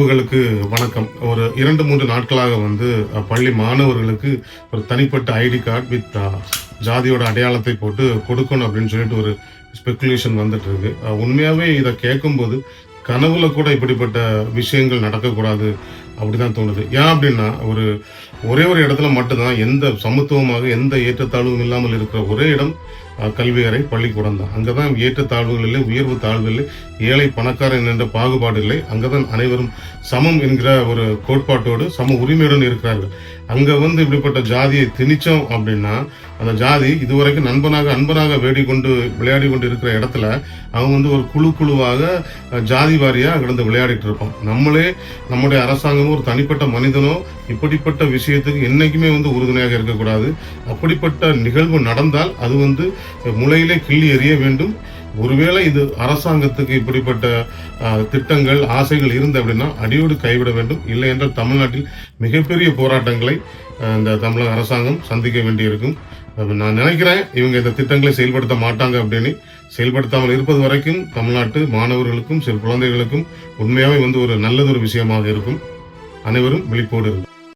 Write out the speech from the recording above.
உறவுகளுக்கு வணக்கம். ஒரு 2-3 நாட்களாக பள்ளி மாணவர்களுக்கு ஒரு தனிப்பட்ட ஐடி கார்டு வித் ஜாதியோட அடையாளத்தை போட்டு கொடுக்கணும் அப்படின்னு சொல்லிட்டு ஒரு ஸ்பெகுலேஷன் வந்துட்டு இருக்கு. உண்மையாவே இதை கேட்கும்போது கனவுல கூட இப்படிப்பட்ட விஷயங்கள் நடக்கக்கூடாது அப்படிதான் தோணுது. ஏன் அப்படின்னா ஒரே ஒரு இடத்துல மட்டும்தான் எந்த சமத்துவமாக எந்த ஏற்றத்தாழ்வும் இல்லாமல் இருக்கிற ஒரே இடம் கல்வி அறை பள்ளிக்கூடம் தான். அங்கதான் ஏற்றத்தாழ்வுகள் இல்லை, உயர்வு தாழ்வு இல்லை, ஏழை பணக்காரன் என்ற பாகுபாடு இல்லை. அங்கதான் அனைவரும் சமம் என்கிற ஒரு கோட்பாட்டோடு சம உரிமையுடன் இருக்கிறார்கள். அங்க இப்படிப்பட்ட ஜாதியை திணிச்சோம் அப்படின்னா அந்த ஜாதி இதுவரைக்கும் அன்பனாக விளையாடி கொண்டு இருக்கிற இடத்துல அவன் ஒரு குழுவாக ஜாதி வாரியா கிடந்து விளையாடிட்டு இருப்பான். நம்முடைய அரசாங்கமோ ஒரு தனிப்பட்ட மனிதனோ இப்படிப்பட்ட விஷயத்துக்கு என்னைக்குமே உறுதுணையாக இருக்கக்கூடாது. அப்படிப்பட்ட நிகழ்வு நடந்தால் அது முளையிலே கிள்ளி எறிய வேண்டும். ஒருவேளை இது அரசாங்கத்துக்கு இப்படிப்பட்ட திட்டங்கள் ஆசைகள் இருந்து அப்படின்னா அடியோடு கைவிட வேண்டும். இல்லை என்றால் தமிழ்நாட்டில் மிகப்பெரிய போராட்டங்களை இந்த தமிழக அரசாங்கம் சந்திக்க வேண்டியிருக்கும். நான் நினைக்கிறேன் இவங்க இந்த திட்டங்களை செயல்படுத்த மாட்டாங்க அப்படின்னு. செயல்படுத்தாமல் இருப்பது வரைக்கும் தமிழ்நாட்டு மாணவர்களுக்கும் சில குழந்தைகளுக்கும் உண்மையாவே ஒரு நல்லதொரு விஷயமாக இருக்கும். அனைவரும் விழிப்போடு இருக்கும்.